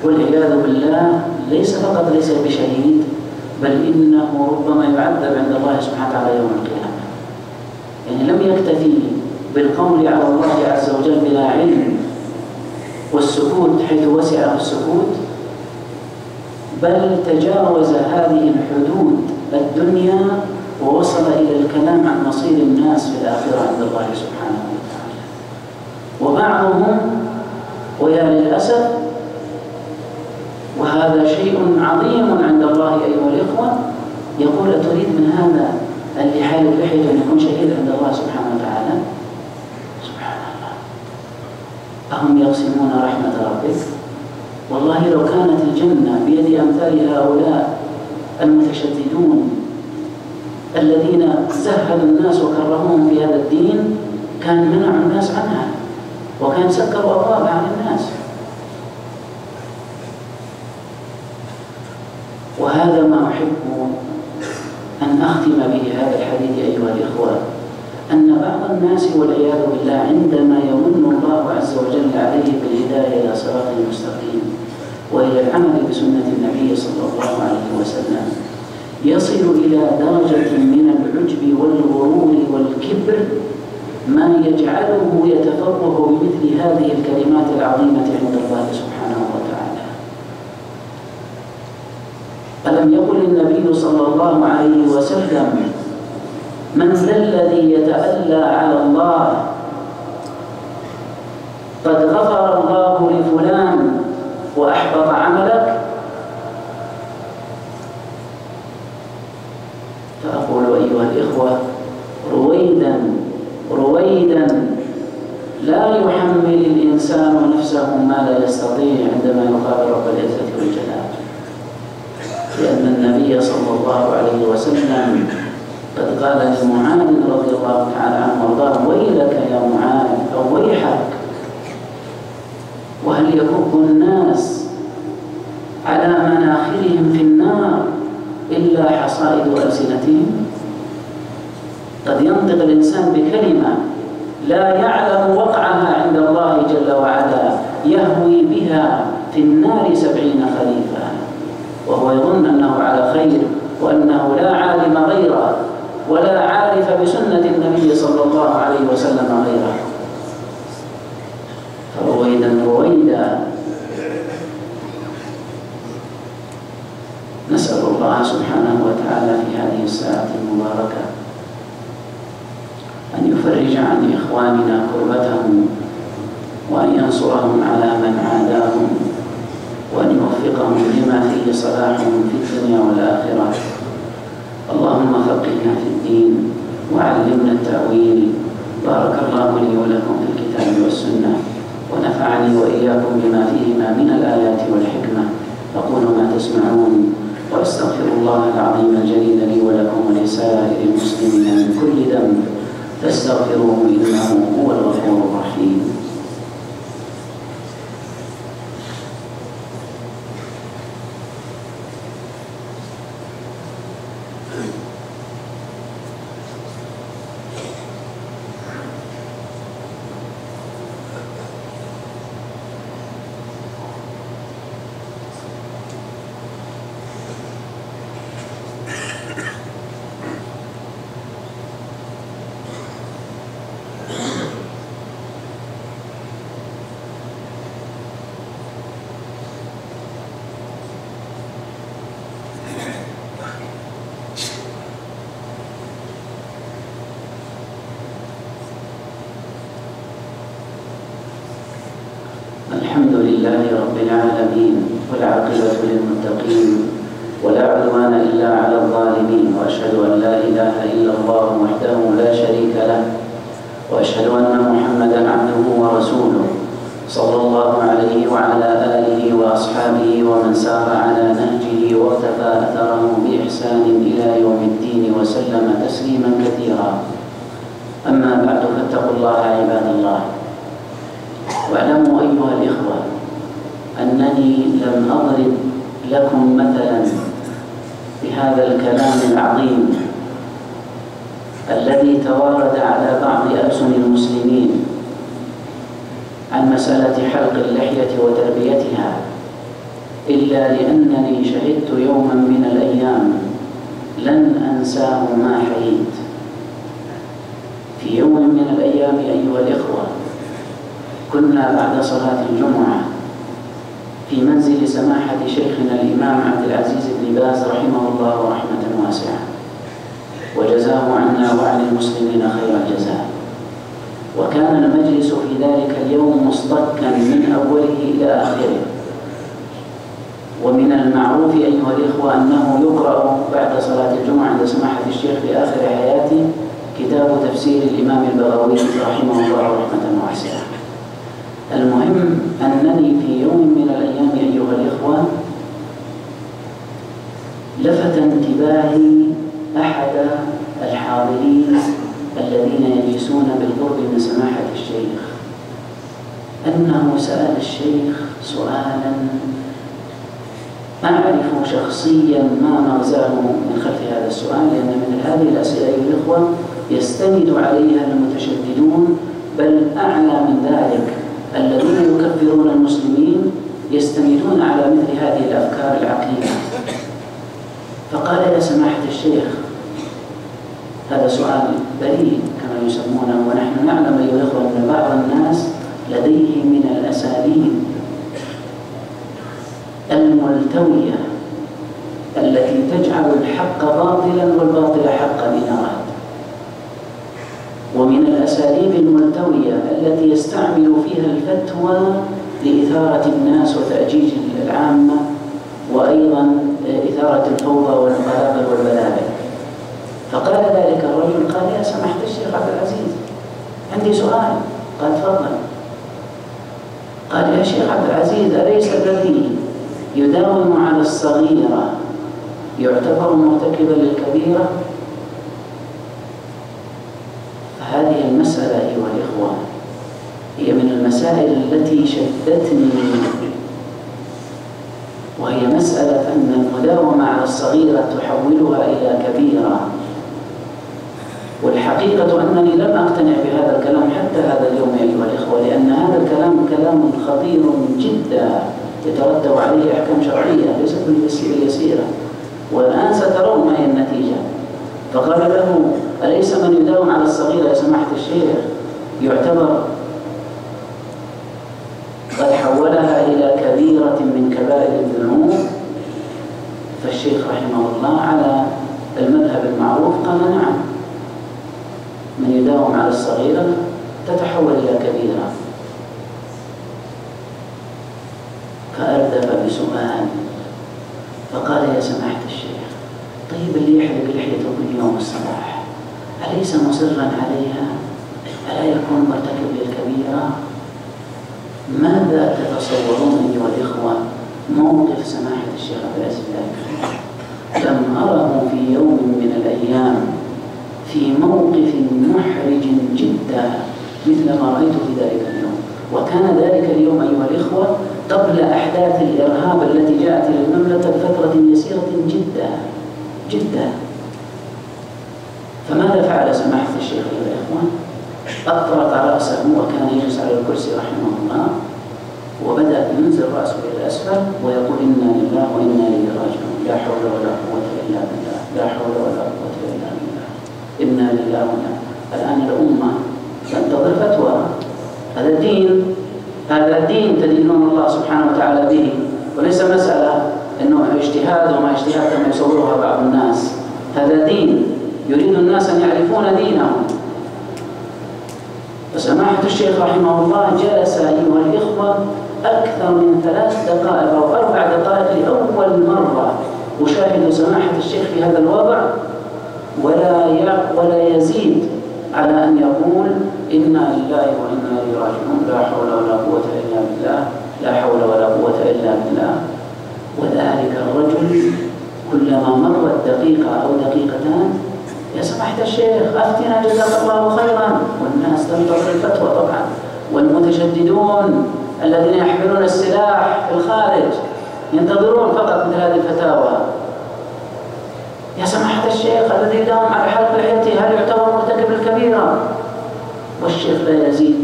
والعياذ بالله ليس فقط ليس بشهيد، بل إنه ربما يعذب عند الله سبحانه وتعالى يوم القيامة. يعني لم يكتفي بالقول على الله عز وجل بلا علم والسكوت حيث وسعه السكوت، بل تجاوز هذه الحدود الدنيا ووصل إلى الكلام عن مصير الناس في الآخرة عند الله سبحانه وتعالى. وبعضهم، ويا للأسف، وهذا شيء عظيم عند الله أيها الإخوة، يقول: تريد من هذا اللي حالك لحيته أن يكون شهيد عند الله سبحانه وتعالى؟ سبحان الله. أهم يقسمون رحمة ربك؟ والله لو كانت الجنة بيد أمثال هؤلاء المتشددون الذين سهلوا الناس وكرهوهم في هذا الدين كان منعوا الناس عنها وكان سكروا أبوابها عن الناس. وهذا ما أحب أن أختم به هذا الحديث أيها الإخوة، أن بعض الناس والعياذ بالله عندما يمن الله عز وجل عليه بالهداية إلى صراط المستقيم وإلى العمل بسنة النبي صلى الله عليه وسلم يصل إلى درجة من العجب والغرور والكبر ما يجعله يتفوه بمثل هذه الكلمات العظيمة عند الله سبحانه وتعالى. ألم يقل النبي صلى الله عليه وسلم: من ذا الذي يتألى على الله قد غفر رويدا لا يحمل الإنسان نفسه ما لا يستطيع عندما يقابل رب العزة والجلال، لأن النبي صلى الله عليه وسلم قد قال لمعاذ رضي الله تعالى عنه وارضاه: ويلك يا معاذ أو ويحك، وهل يكب الناس على مناخرهم في النار إلا حصائد ألسنتهم؟ قد ينطق الإنسان بكلمة لا يعلم وقعها عند الله جل وعلا يهوي بها في النار 70 خريفا، وهو يظن أنه على خير وأنه لا عالم غيره ولا عارف بسنة النبي صلى الله عليه وسلم غيره. فرويدا رويدا. نسأل الله سبحانه وتعالى في هذه الساعة المباركة أن يفرج عن إخواننا كربتهم، وأن ينصرهم على من عاداهم، وأن يوفقهم لما فيه صلاحهم في الدنيا والآخرة. اللهم فقهنا في الدين وعلمنا التأويل. بارك الله لي ولكم في الكتاب والسنة، ونفعني وإياكم بما فيهما من الآيات والحكمة. أقول ما تسمعون، وأستغفر الله العظيم الجليل لي ولكم ولسائر المسلمين من كل ذنب، فاستغفروه إنه هو الغفور الرحيم. الحمد لله رب العالمين، والعاقبة للمتقين، ولا عدوان إلا على الظالمين، وأشهد أن لا إله إلا الله وحده لا شريك له، وأشهد أن محمدًا عبده ورسوله صلى الله عليه وعلى آله وأصحابه ومن سار على نهجه واقتفى أثره بإحسان إلى يوم الدين وسلم تسليمًا كثيرا. أما بعد، فاتقوا الله عباد الله، واعلموا أيها الإخوة أنني لم أضرب لكم مثلا بهذا الكلام العظيم الذي توارد على بعض ألسن المسلمين عن مسألة حلق اللحية وتربيتها، إلا لأنني شهدت يوما من الأيام لن أنساه ما حييت. في يوم من الأيام أيها الإخوة، كنا بعد صلاة الجمعة في منزل سماحة شيخنا الإمام عبدالعزيز بن باز رحمه الله رحمة واسعة، وجزاه عنا وعن المسلمين خير الجزاء. وكان المجلس في ذلك اليوم مصطكا من أوله إلى آخره. ومن المعروف أيها الإخوة أنه يقرأ بعد صلاة الجمعة عند سماحة الشيخ في آخر حياته كتاب تفسير الإمام البغوي رحمه الله رحمة واسعة. المهم أنني في يوم من الأيام أيها الإخوة لفت انتباهي أحد الحاضرين الذين يجلسون بالقرب من سماحة الشيخ، أنه سأل الشيخ سؤالا أعرف شخصيا ما مغزاه من خلف هذا السؤال، لأن مثل هذه الأسئلة أيها الإخوة يستند عليها المتشددون، بل أعلى من ذلك الذين يكفرون المسلمين يستندون على مثل هذه الأفكار العقيمة. فقال: يا سماحة الشيخ، هذا سؤال بريء كما يسمونه، ونحن نعلم أيها الأخوة أن بعض الناس لديه من الأساليب الملتوية التي تجعل الحق باطلا والباطل حقا إن أراد، ومن الأساليب الملتوية التي يستعمل فيها الفتوى لإثارة الناس وتأجيج العامة، وأيضا إثارة الفوضى والقلاقل والبلابل. فقال ذلك الرجل: قال: يا سماحة الشيخ عبدالعزيز، عندي سؤال. قال تفضل. قال يا شيخ عبدالعزيز، أليس الذي يداوم على الصغيرة يعتبر مرتكبا للكبيرة؟ فهذه المسألة أيها الإخوة هي من المسائل التي شدتني، وهي مسألة أن المداومة على الصغيرة تحولها إلى كبيرة. والحقيقة أنني لم أقتنع بهذا الكلام حتى هذا اليوم أيها الإخوة، لأن هذا الكلام كلام خطير جدا يترتب عليه أحكام شرعية ليست باليسيرة، والآن سترون ما هي النتيجة. فقال له أليس من يداوم على الصغيرة يا سماحة الشيخ يعتبر قد حولها إلى كبيرة من كبائر الذنوب؟ فالشيخ رحمه الله على المذهب المعروف قال نعم، من يداوم على الصغيرة تتحول إلى كبيرة. فأردف بسؤال فقال يا سماحة الشيخ، طيب اللي يحلق لحيته كل يوم الصباح أليس مصرا عليها؟ ألا يكون مرتكب للكبيرة؟ ماذا تتصورون أيها الإخوة موقف سماحة الشيخ عبدالعزيز؟ لم أره في يوم من الأيام في موقف محرج جدا مثل ما رأيته في ذلك اليوم. وكان ذلك اليوم أيها الإخوة قبل أحداث الإرهاب التي جاءت إلى المملكة بفترة يسيرة جدا جدا. فماذا فعل سماحة الشيخ أيها الإخوة؟ أطرق رأسه وكان يجلس على الكرسي رحمه الله، وبدأ ينزل رأسه إلى الأسفل ويقول إنا لله وإنا إليه راجعون، لا حول ولا قوة إلا بالله، لا حول ولا قوة إلا بالله، إنا لله وإنا. الآن الأمة تنتظر فتوى. هذا دين، هذا دين تدينون الله سبحانه وتعالى به، وليس مسألة أنه اجتهاد وما اجتهاد كما يصورها بعض الناس. هذا دين يريد الناس أن يعرفون دينهم. فسماحة الشيخ رحمه الله جلس أيها الإخوة أكثر من 3 دقائق أو 4 دقائق لأول مرة أشاهد سماحة الشيخ في هذا الوضع، ولا يزيد على أن يقول إنا لله وإنا إليه راجعون، لا حول ولا قوة إلا بالله، لا حول ولا قوة إلا بالله. وذلك الرجل كلما مرت دقيقة أو دقيقتان يا سماحة الشيخ أفتنا جزاك الله خيرا، والناس تنتظر الفتوى طبعا، والمتشددون الذين يحملون السلاح في الخارج ينتظرون فقط مثل هذه الفتاوى. يا سماحة الشيخ الذي داوم على حلق لحيته هل يعتبر مرتكب الكبيرة؟ والشيخ لا يزيد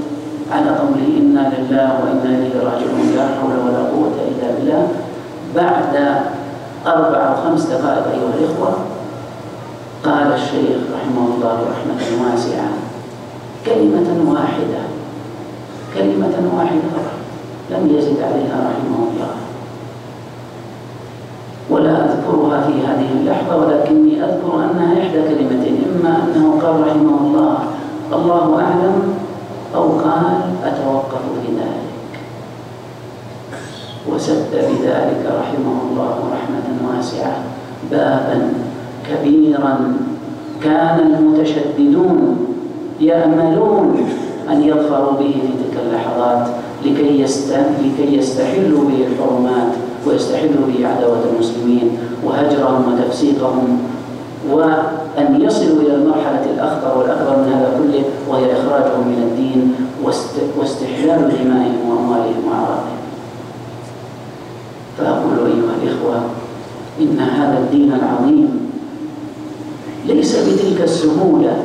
على قوله إنا لله وإنا إليه راجعون، لا حول ولا قوة إلا بالله. بعد 4 أو 5 دقائق أيها الإخوة قال الشيخ رحمه الله رحمة واسعة كلمة واحدة فقط، لم يزد عليها رحمه الله، ولا أذكرها في هذه اللحظة، ولكني أذكر أنها إحدى كلمتين، إما أنه قال رحمه الله الله أعلم، أو قال أتوقف في ذلك، وسد بذلك رحمه الله رحمة واسعة بابا كبيرا كان المتشددون يأملون أن يظفروا به في تلك اللحظات لكي يستحلوا به الحرمات ويستحلوا به عداوة المسلمين وهجرهم وتفسيقهم، وأن يصلوا إلى المرحلة الأخطر والأكبر من هذا كله، وهي إخراجهم من الدين واستحلال دمائهم وأموالهم وأعراضهم. فأقول أيها الإخوة إن هذا الدين العظيم ليس بتلك السهولة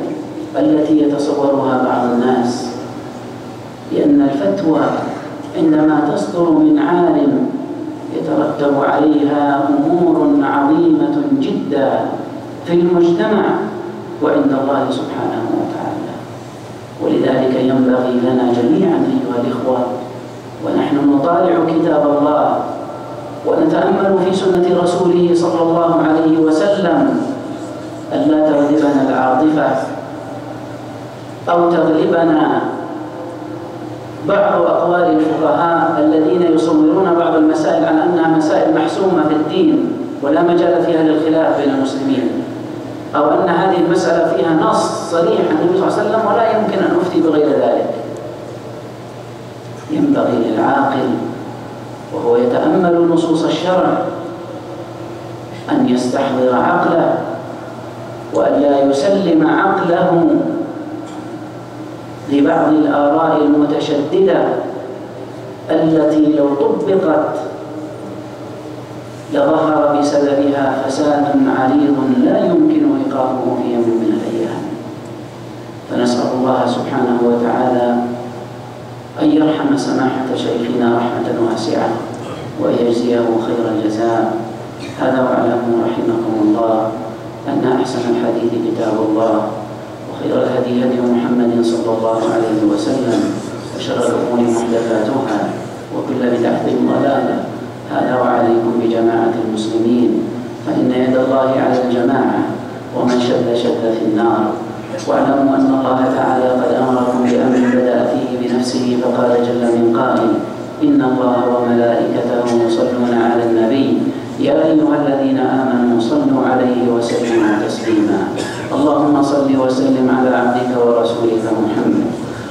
التي يتصورها بعض الناس، لأن الفتوى عندما تصدر من عالم يترتب عليها أمور عظيمة جدا في المجتمع وعند الله سبحانه وتعالى. ولذلك ينبغي لنا جميعا أيها الإخوة ونحن نطالع كتاب الله ونتأمل في سنة رسوله صلى الله عليه وسلم ألا تغلبنا العاطفة أو تغلبنا بعض أقوال الفقهاء الذين يصورون بعض المسائل على أنها مسائل محسومة في الدين ولا مجال فيها للخلاف بين المسلمين. أو أن هذه المسألة فيها نص صريح عن النبي صلى الله عليه وسلم ولا يمكن أن أفتي بغير ذلك. ينبغي للعاقل وهو يتأمل نصوص الشرع أن يستحضر عقله وألا يسلم عقله لبعض الآراء المتشددة التي لو طبقت لظهر بسببها فساد عريض لا يمكن إيقافه في يوم من الأيام. فنسأل الله سبحانه وتعالى أن يرحم سماحة شيخنا رحمة واسعة وأن يجزيه خير الجزاء. هذا واعلموا رحمكم الله أن أحسن الحديث كتاب الله وخير الهدي هدي محمد صلى الله عليه وسلم وشر الأمور محدثاتها وكل بدعة ضلالة. هذا وعليكم بجماعة المسلمين فإن يد الله على الجماعة ومن شد في النار. واعلموا أن الله تعالى قد أمركم بأمر بدأ فيه بنفسه فقال جل من قائل إن الله وملائكته يصلون على النبي يا أيها الذين آمنوا صلوا عليه وسلموا تسليما. اللهم صل وسلم على عبدك ورسولك محمد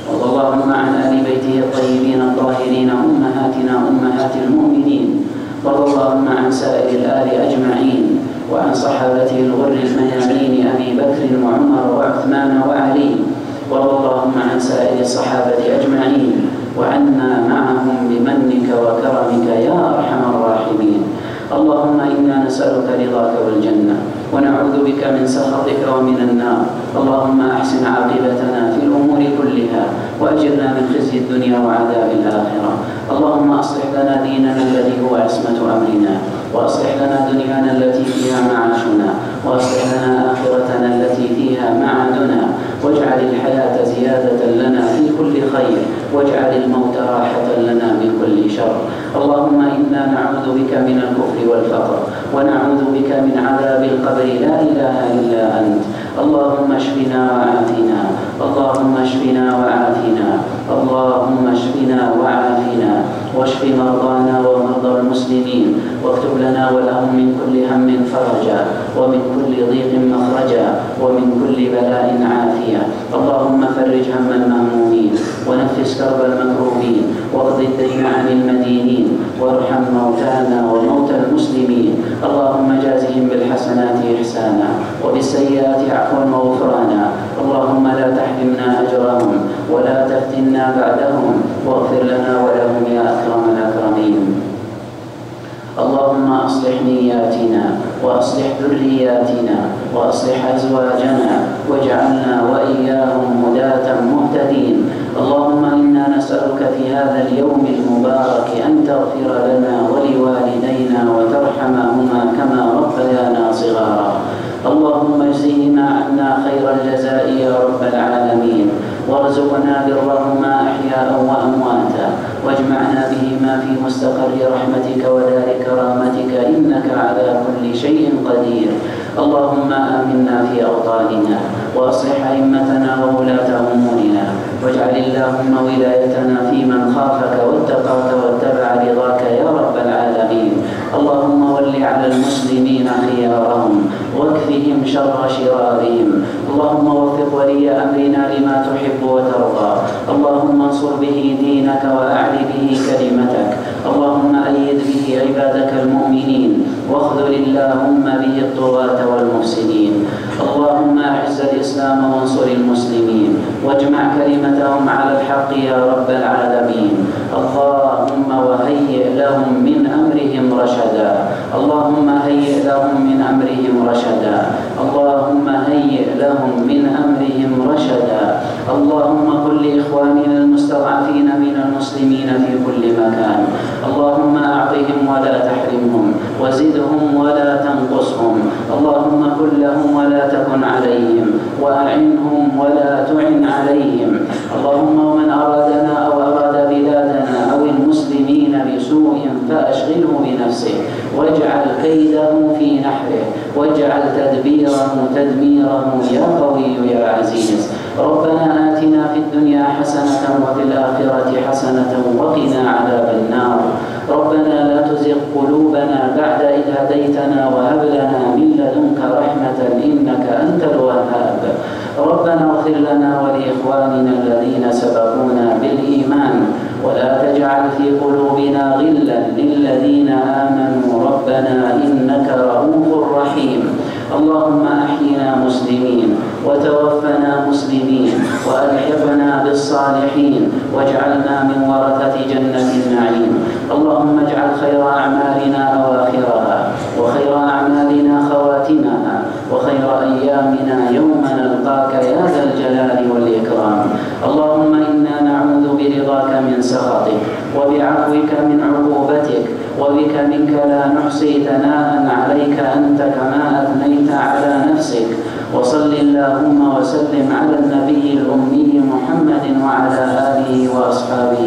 وارض اللهم عن آل بيته الطيبين الطاهرين أمهاتنا أمهات المؤمنين وارض اللهم عن سائر الآل أجمعين وعن صحابته الغر الميامين أبي بكر وعمر وعثمان وعلي وارض اللهم عن سائر الصحابة أجمعين وعنا معهم بمنك وكرمك يا أرحم الراحمين. اللهم إنا نسألك رضاك والجنة ونعوذ بك من سخطك ومن النار. اللهم أحسن عاقبتنا في الأمور كلها وأجرنا من خزي الدنيا وعذاب الآخرة. اللهم أصلح لنا ديننا الذي هو عصمة أمرنا وأصلح لنا دنيانا التي فيها معاشنا وأصلح لنا آخرتنا التي فيها معادنا واجعل الحياة زيادة لنا في كل خير واجعل الموت راحة لنا من كل شر. اللهم إنا نعوذ بك من الكفر والفقر ونعوذ بك من عذاب القبر لا إله إلا أنت. اللهم اشفنا وعافنا اللهم اشفنا وعافنا اللهم اشفنا وعافنا واشف مرضانا ومرضى المسلمين واكتب لنا ولهم من كل هم فرجا ومن كل ضيق مخرجا ومن كل بلاء عافية. اللهم فرج هم المهمومين ونفس كرب المكروبين واقض الدين عن المدينين وارحم موتانا وموتى المسلمين. اللهم جازهم بالحسنات إحسانا وبالسيئات عفوا وغفرانا. اللهم لا تحرمنا أجرهم ولا تفتنا بعدهم واغفر لنا ولهم يا أكرم الأكرمين. اللهم أصلح نياتنا وأصلح ذرياتنا وأصلح أزواجنا واجعلنا وإياهم هداة مهتدين. اللهم إنا نسألك في هذا اليوم المبارك أن تغفر لنا ولوالدينا وترحمهما كما ربيانا صغارا. اللهم اجزهما عنا خير الجزاء يا رب العالمين وارزقنا برهما أحياء وأمواتا واجمعنا بهما في مستقر رحمتك ودار كرامتك إنك على كل شيء قدير. اللهم آمنا في أوطاننا وأصلح أئمتنا وولاة أمورنا واجعل اللهم ولايتنا في من خافك واتقاك واتبع رضاك يا رب العالمين. اللهم ول على المسلمين خيارهم واكفهم شر شرارهم. اللهم وفق ولي أمرنا لما تحب وترضى. اللهم انصر به دينك وأعل به كلمتك. اللهم أيد به عبادك المؤمنين واخذل اللهم به الطغاة والمفسدين. اللهم أعز الإسلام وانصر المسلمين واجمع كلمتهم على الحق يا رب العالمين. اللهم وهيئ لهم من أمرهم رشدا. اللهم هيئ لهم من أمرهم رشدا. اللهم هيئ لهم من أمرهم رشدا. اللهم كن لإخواننا المستضعفين من المسلمين في كل مكان. اللهم أعطهم ولا تحرمهم وزدهم ولا تنقصهم. اللهم كن لهم ولا تكن عليهم وأعنهم ولا تعن عليهم. اللهم ومن أرادنا أو أراد بلادنا أو المسلمين بسوء فأشغله بنفسه واجعل كيده في نحره واجعل تدبيره تدميره يا قوي يا عزيز. ربنا آتنا في الدنيا حسنة وفي الآخرة حسنة وقنا عذاب النار. ربنا لا تزغ قلوبنا بعد إذ هديتنا وهب لنا من لدنك رحمة إنك أنت الوهاب. ربنا اغفر لنا ولإخواننا الذين سبقونا بالإيمان ولا تجعل في قلوبنا غلا للذين آمنوا ربنا إنك رؤوف رحيم. اللهم أحينا مسلمين وتوفنا مسلمين وألحقنا بالصالحين واجعلنا من ورثة جنة النعيم. اللهم اجعل خير أعمالنا أواخرها وخير أعمالنا خواتمها وخير أيامنا يوم نلقاك يا ذا الجلال والإكرام. اللهم إنا نعوذ برضاك من سخطك وبعفوك من عقوبتك وبك منك لا نحصي ثناء عليك أنت كما أثنيت على نفسك. وصل اللهم وسلم على النبي الأمي محمد وعلى آله وأصحابه